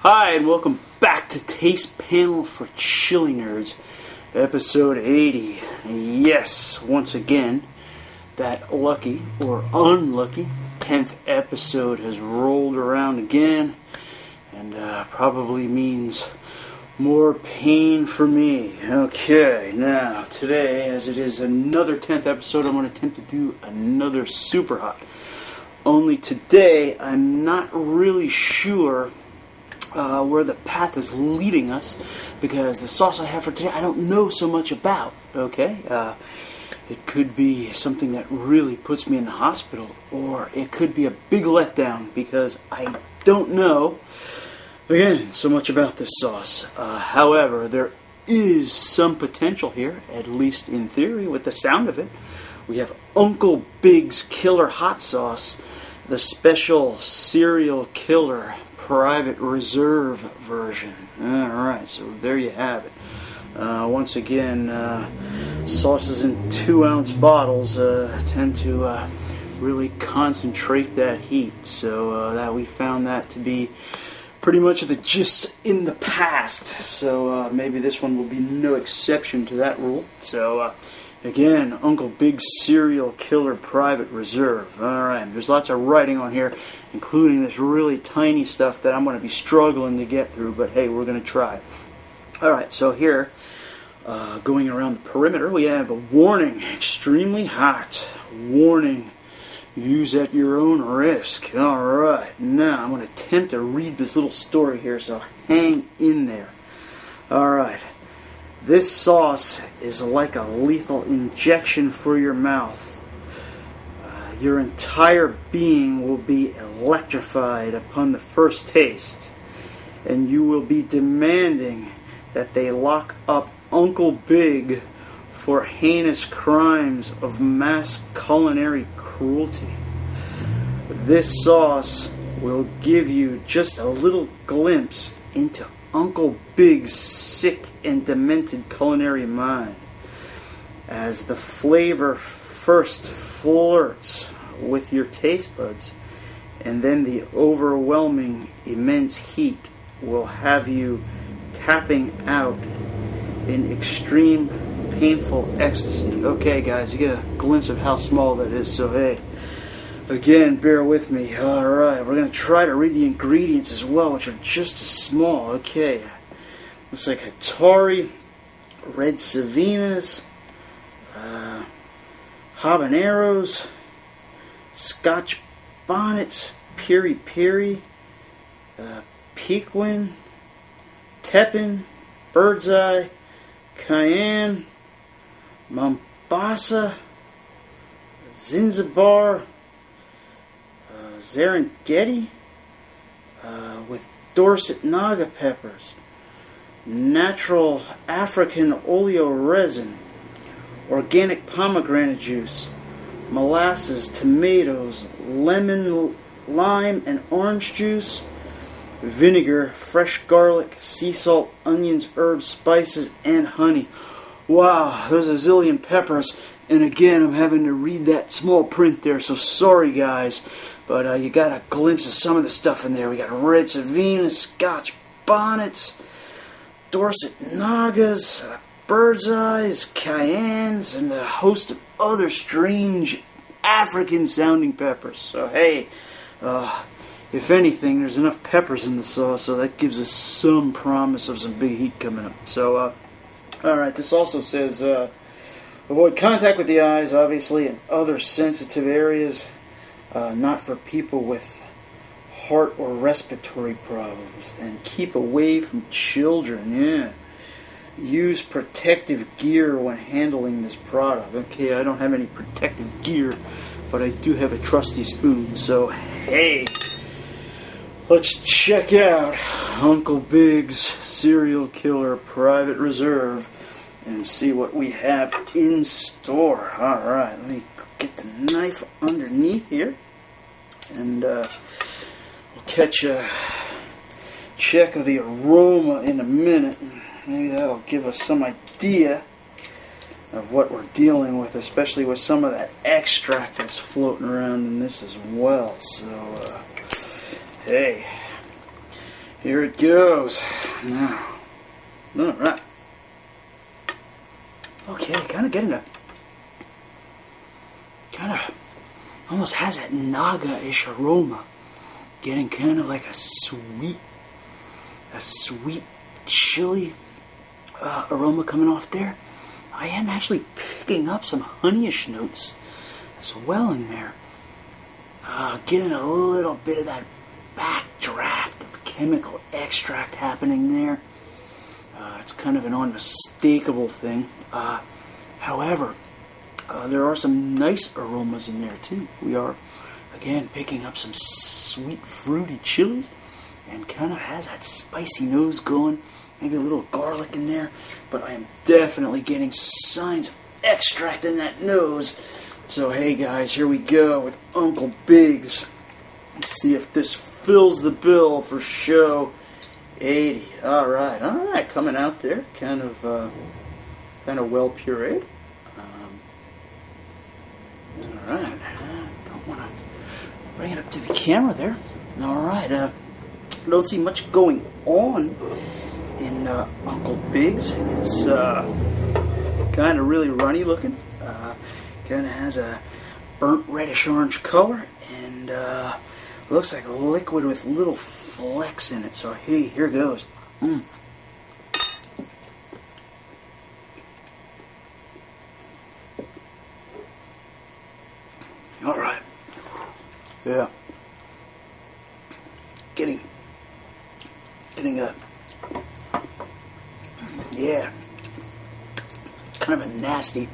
Hi, and welcome back to Taste Panel for Chili Nerds, episode 80. Yes, once again, that lucky or unlucky 10th episode has rolled around again, and probably means more pain for me. Okay, now, today, as it is another 10th episode, I'm going to attempt to do another super hot. Only today, I'm not really sure where the path is leading us, because the sauce I have for today I don't know so much about. Okay, it could be something that really puts me in the hospital, or it could be a big letdown because I don't know again so much about this sauce. However, there is some potential here, at least in theory, with the sound of it. We have Uncle Big's Killer Hot Sauce, the special serial killer private reserve version. Alright, so there you have it. Once again, sauces in 2-ounce bottles tend to really concentrate that heat, so that we found that to be pretty much the gist in the past, so maybe this one will be no exception to that rule. So again, Uncle Big's Serial Killer Private Reserve. Alright, there's lots of writing on here, including this really tiny stuff that I'm going to be struggling to get through, but hey, we're going to try. Alright, so here, going around the perimeter, we have a warning, extremely hot. Warning, use at your own risk. Alright, now I'm going to attempt to read this little story here, so hang in there. Alright. This sauce is like a lethal injection for your mouth. Your entire being will be electrified upon the first taste, and you will be demanding that they lock up Uncle Big for heinous crimes of mass culinary cruelty. This sauce will give you just a little glimpse into Uncle Big's sick and demented culinary mind, as the flavor first flirts with your taste buds, and then the overwhelming immense heat will have you tapping out in extreme painful ecstasy. Okay guys, you get a glimpse of how small that is, so hey, again, bear with me. Alright, we're going to try to read the ingredients as well, which are just as small. Okay, looks like Hattori, red Savinas, habaneros, Scotch bonnets, piri-piri, Pequin, Tepin, Bird's Eye, Cayenne, Mombasa, Zanzibar, Serengeti, with Dorset Naga peppers, natural African oleo resin, organic pomegranate juice, molasses, tomatoes, lemon, lime, and orange juice, vinegar, fresh garlic, sea salt, onions, herbs, spices, and honey. Wow, there's a zillion peppers, and again, I'm having to read that small print there, so sorry guys, but you got a glimpse of some of the stuff in there. We got red Savinas, Scotch bonnets, Dorset Nagas, Bird's Eyes, Cayennes, and a host of other strange African-sounding peppers. So hey, if anything, there's enough peppers in the sauce, so that gives us some promise of some big heat coming up. So, alright, this also says, avoid contact with the eyes, obviously, and other sensitive areas, not for people with heart or respiratory problems, and keep away from children. Yeah. Use protective gear when handling this product. Okay, I don't have any protective gear, but I do have a trusty spoon, so hey, let's check out Uncle Big's Serial Killer Private Reserve and see what we have in store. Alright, let me get the knife underneath here, and we'll catch a check of the aroma in a minute. Maybe that'll give us some idea of what we're dealing with, especially with some of that extract that's floating around in this as well. So, hey, Here it goes. Now, all right. Okay, kind of getting a, almost has that naga-ish aroma. Getting kind of like a sweet chili aroma coming off there. I am actually picking up some honeyish notes as well in there. Getting a little bit of that backdraft of chemical extract happening there. It's kind of an unmistakable thing. However, there are some nice aromas in there too. We are, again, picking up some sweet, fruity chilies, and kind of has that spicy nose going. Maybe a little garlic in there, but I am definitely getting signs of extract in that nose. So hey guys, here we go with Uncle Biggs. Let's see if this fills the bill for show 80. All right, coming out there, kind of well pureed. All right, don't want to bring it up to the camera there. All right, don't see much going on in Uncle Biggs. It's kind of really runny looking. Kind of has a burnt reddish orange color, and looks like a liquid with little flecks in it. So hey, here goes. All right. Yeah. Getting a, yeah, kind of a nasty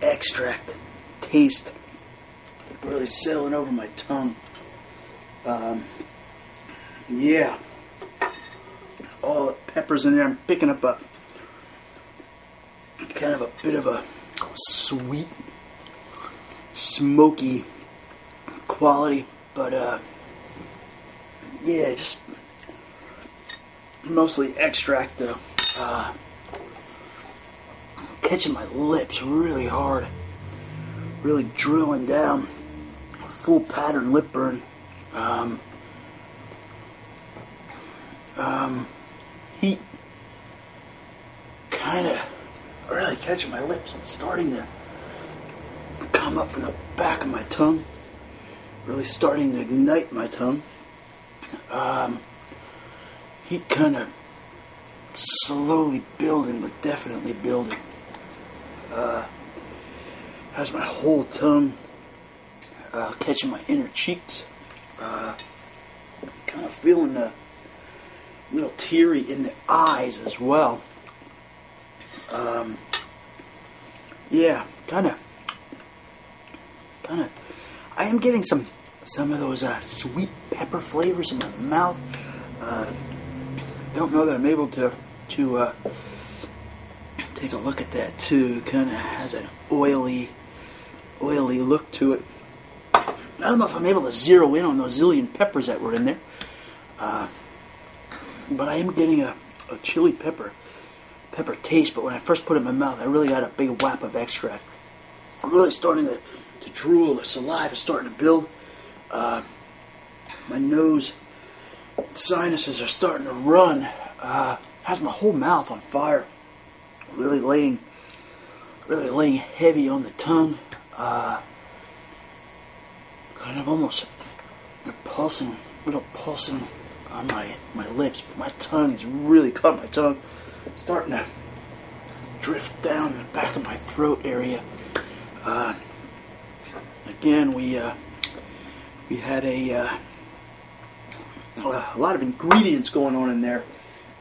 extract taste, really settling over my tongue. Yeah, all the peppers in there. I'm picking up a kind of a bit of a sweet, smoky quality, but yeah, just mostly extract though. Catching my lips really hard, really drilling down, full pattern lip burn. Heat kind of really catching my lips, starting to come up from the back of my tongue, really starting to ignite my tongue. Heat kind of slowly building, but definitely building. Has my whole tongue catching my inner cheeks. Kind of feeling a little teary in the eyes as well. Yeah, kind of. I am getting some of those sweet pepper flavors in my mouth. Don't know that I'm able to take a look at that too. Kind of has an oily look to it. I don't know if I'm able to zero in on those zillion peppers that were in there. But I am getting a chili pepper taste. But when I first put it in my mouth, I really got a big whap of extract. I'm really starting to drool. The saliva is starting to build. My nose sinuses are starting to run. Has my whole mouth on fire. Really laying heavy on the tongue. Kind of almost little pulsing on my lips, but my tongue is really caught my tongue. Starting to drift down the back of my throat area. Again, we had a lot of ingredients going on in there.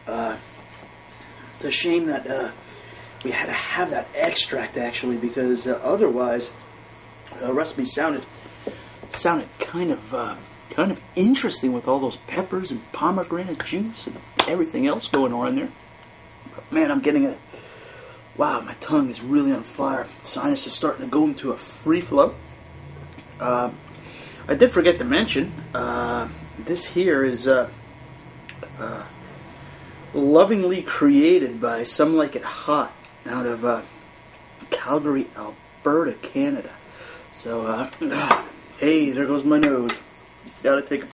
It's a shame that we had to have that extract actually, because otherwise the recipe sounded kind of interesting with all those peppers and pomegranate juice and everything else going on in there. But man, I'm getting wow, my tongue is really on fire. Sinus is starting to go into a free flow. I did forget to mention, this here is lovingly created by Some Like It Hot out of Calgary, Alberta, Canada. So, hey, there goes my nose. Gotta take a